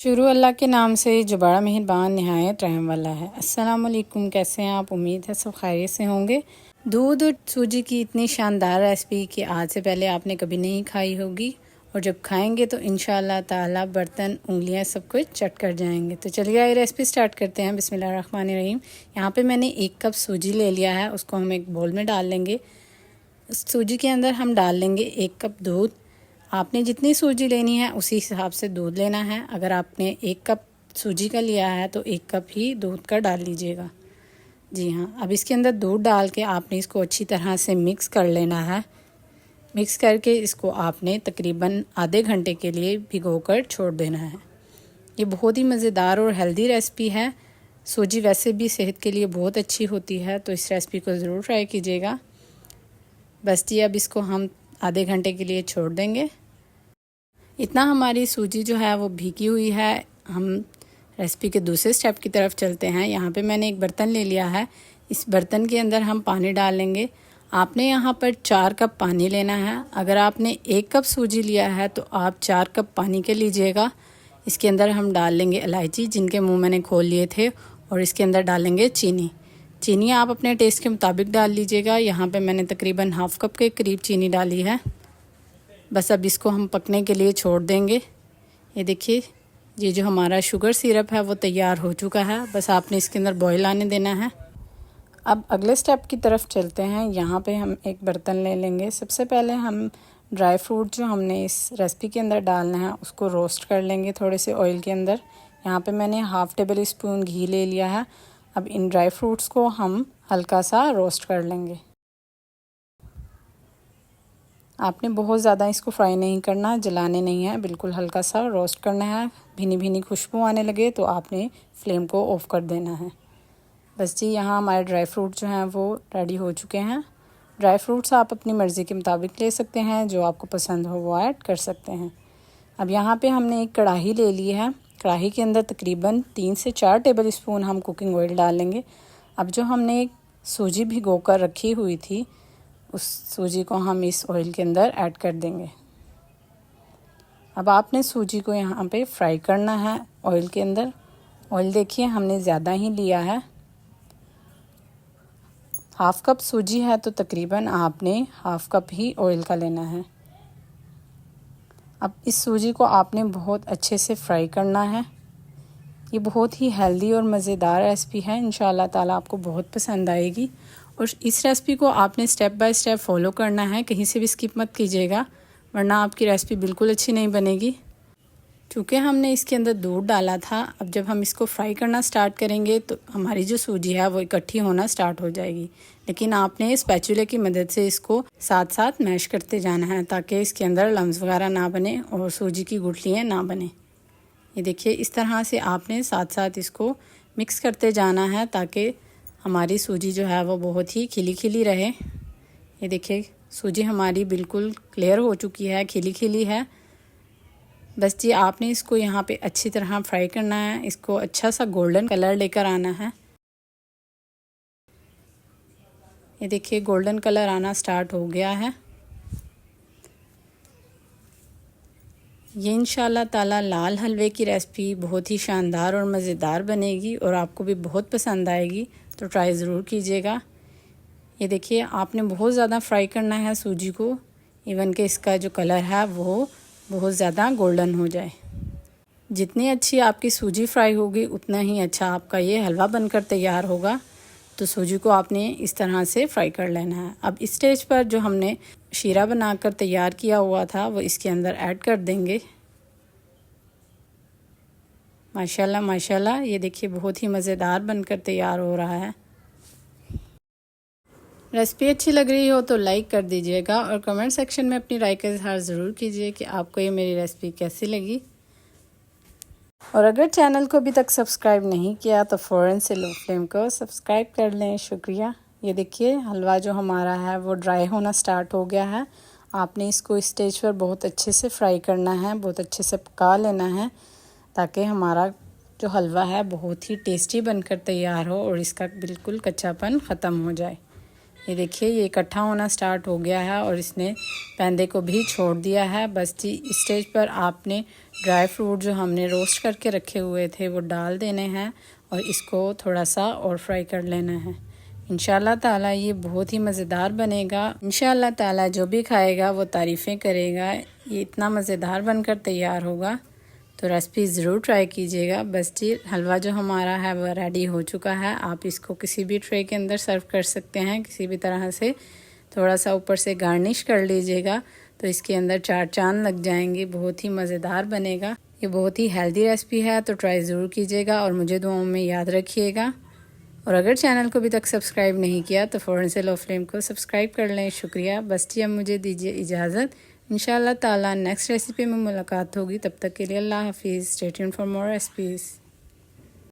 शुरू अल्लाह के नाम से जो बड़ा मेहरबान नहायत रहम वाला है। अस्सलाम वालेकुम, कैसे हैं आप? उम्मीद है सब खैरियत से होंगे। दूध और सूजी की इतनी शानदार रेसिपी कि आज से पहले आपने कभी नहीं खाई होगी, और जब खाएंगे तो इंशाअल्लाह ताला बर्तन उंगलियां सब कुछ चट कर जाएंगे। तो चलिए ये रेसिपी स्टार्ट करते हैं। बिस्मिल्लाहिर्रहमानिर्रहीम। यहाँ पे मैंने 1 कप सूजी ले लिया है, उसको हम एक बोल में डाल लेंगे। सूजी के अंदर हम डाल लेंगे 1 कप दूध। आपने जितनी सूजी लेनी है उसी हिसाब से दूध लेना है। अगर आपने 1 कप सूजी का लिया है तो 1 कप ही दूध का डाल लीजिएगा। जी हाँ, अब इसके अंदर दूध डाल के आपने इसको अच्छी तरह से मिक्स कर लेना है। मिक्स करके इसको आपने तकरीबन आधे घंटे के लिए भिगोकर छोड़ देना है। ये बहुत ही मज़ेदार और हेल्दी रेसिपी है। सूजी वैसे भी सेहत के लिए बहुत अच्छी होती है, तो इस रेसिपी को ज़रूर ट्राई कीजिएगा। बस जी, अब इसको हम आधे घंटे के लिए छोड़ देंगे। इतना हमारी सूजी जो है वो भीगी हुई है। हम रेसिपी के दूसरे स्टेप की तरफ चलते हैं। यहाँ पे मैंने एक बर्तन ले लिया है। इस बर्तन के अंदर हम पानी डाल लेंगे। आपने यहाँ पर 4 कप पानी लेना है। अगर आपने 1 कप सूजी लिया है तो आप 4 कप पानी के लीजिएगा। इसके अंदर हम डाल लेंगे इलायची, जिनके मुँह मैंने खोल लिए थे, और इसके अंदर डालेंगे चीनी आप अपने टेस्ट के मुताबिक डाल लीजिएगा। यहाँ पे मैंने तकरीबन हाफ़ कप के करीब चीनी डाली है। बस अब इसको हम पकने के लिए छोड़ देंगे। ये देखिए, ये जो हमारा शुगर सिरप है वो तैयार हो चुका है। बस आपने इसके अंदर बॉईल आने देना है। अब अगले स्टेप की तरफ चलते हैं। यहाँ पे हम एक बर्तन ले लेंगे। सबसे पहले हम ड्राई फ्रूट जो हमने इस रेसिपी के अंदर डालना है उसको रोस्ट कर लेंगे थोड़े से ऑयल के अंदर। यहाँ पे मैंने हाफ़ टेबल स्पून घी ले लिया है। अब इन ड्राई फ्रूट्स को हम हल्का सा रोस्ट कर लेंगे। आपने बहुत ज़्यादा इसको फ्राई नहीं करना, जलाने नहीं है, बिल्कुल हल्का सा रोस्ट करना है। भीनी भीनी खुशबू आने लगे तो आपने फ्लेम को ऑफ़ कर देना है। बस जी, यहाँ हमारे ड्राई फ्रूट जो हैं वो रेडी हो चुके हैं। ड्राई फ्रूट्स आप अपनी मर्ज़ी के मुताबिक ले सकते हैं, जो आपको पसंद हो वो ऐड कर सकते हैं। अब यहाँ पे हमने एक कढ़ाई ले ली है। कढ़ाई के अंदर तकरीबन 3 से 4 टेबल स्पून हम कुकिंग ऑयल डाल लेंगे। अब जो हमने सूजी भिगो कर रखी हुई थी, उस सूजी को हम इस ऑयल के अंदर ऐड कर देंगे। अब आपने सूजी को यहाँ पे फ्राई करना है ऑयल के अंदर। ऑयल देखिए हमने ज़्यादा ही लिया है। हाफ़ कप सूजी है तो तकरीबन आपने हाफ़ कप ही ऑयल का लेना है। अब इस सूजी को आपने बहुत अच्छे से फ्राई करना है। ये बहुत ही हेल्दी और मज़ेदार रेसिपी है। इंशाअल्लाह ताला आपको बहुत पसंद आएगी, और इस रेसिपी को आपने स्टेप बाय स्टेप फॉलो करना है। कहीं से भी स्किप मत कीजिएगा, वरना आपकी रेसिपी बिल्कुल अच्छी नहीं बनेगी। क्योंकि हमने इसके अंदर दूध डाला था, अब जब हम इसको फ्राई करना स्टार्ट करेंगे तो हमारी जो सूजी है वो इकट्ठी होना स्टार्ट हो जाएगी। लेकिन आपने स्पैचुला की मदद से इसको साथ साथ मैश करते जाना है, ताकि इसके अंदर लम्स वगैरह ना बने और सूजी की गुठलियाँ ना बने। ये देखिए, इस तरह से आपने साथ साथ इसको मिक्स करते जाना है, ताकि हमारी सूजी जो है वो बहुत ही खिली खिली रहे। ये देखिए, सूजी हमारी बिल्कुल क्लियर हो चुकी है, खिली खिली है। बस जी, आपने इसको यहाँ पे अच्छी तरह फ्राई करना है। इसको अच्छा सा गोल्डन कलर लेकर आना है। ये देखिए, गोल्डन कलर आना स्टार्ट हो गया है। ये इंशाल्लाह ताला लाल हलवे की रेसिपी बहुत ही शानदार और मज़ेदार बनेगी, और आपको भी बहुत पसंद आएगी, तो ट्राई ज़रूर कीजिएगा। ये देखिए, आपने बहुत ज़्यादा फ्राई करना है सूजी को, इवन कि इसका जो कलर है वो बहुत ज़्यादा गोल्डन हो जाए। जितनी अच्छी आपकी सूजी फ्राई होगी उतना ही अच्छा आपका ये हलवा बनकर तैयार होगा। तो सूजी को आपने इस तरह से फ्राई कर लेना है। अब इस स्टेज पर जो हमने शीरा बनाकर तैयार किया हुआ था वो इसके अंदर ऐड कर देंगे। माशाल्लाह माशाल्लाह, ये देखिए बहुत ही मज़ेदार बनकर तैयार हो रहा है। रेसिपी अच्छी लग रही हो तो लाइक कर दीजिएगा, और कमेंट सेक्शन में अपनी राय का इज़हार ज़रूर कीजिए कि आपको ये मेरी रेसिपी कैसी लगी। और अगर चैनल को अभी तक सब्सक्राइब नहीं किया तो फ़ौरन से लो फ्लेम को सब्सक्राइब कर लें। शुक्रिया। ये देखिए, हलवा जो हमारा है वो ड्राई होना स्टार्ट हो गया है। आपने इसको इस स्टेज पर बहुत अच्छे से फ्राई करना है, बहुत अच्छे से पका लेना है, ताकि हमारा जो हलवा है बहुत ही टेस्टी बनकर तैयार हो और इसका बिल्कुल कच्चापन ख़त्म हो जाए। ये देखिए ये इकट्ठा होना स्टार्ट हो गया है और इसने पैंदे को भी छोड़ दिया है। बस जी इस स्टेज पर आपने ड्राई फ्रूट जो हमने रोस्ट करके रखे हुए थे वो डाल देने हैं और इसको थोड़ा सा और फ्राई कर लेना है। इंशाल्लाह ताला ये बहुत ही मज़ेदार बनेगा। इंशाल्लाह ताला जो भी खाएगा वो तारीफ़ें करेगा। ये इतना मज़ेदार बनकर तैयार होगा, तो रेसिपी ज़रूर ट्राई कीजिएगा। बस जी हलवा जो हमारा है वो रेडी हो चुका है। आप इसको किसी भी ट्रे के अंदर सर्व कर सकते हैं, किसी भी तरह से थोड़ा सा ऊपर से गार्निश कर लीजिएगा तो इसके अंदर 4 चांद लग जाएंगे। बहुत ही मज़ेदार बनेगा। ये बहुत ही हेल्दी रेसिपी है, तो ट्राई ज़रूर कीजिएगा और मुझे दुआओं में याद रखिएगा। और अगर चैनल को अभी तक सब्सक्राइब नहीं किया तो फ़ौरन से लो फ्लेम को सब्सक्राइब कर लें। शुक्रिया। बस जी अब मुझे दीजिए इजाज़त। इंशाल्लाह ताला नेक्स्ट रेसिपी में मुलाकात होगी। तब तक के लिए अल्लाह हाफिज़। Stay tuned for more recipes.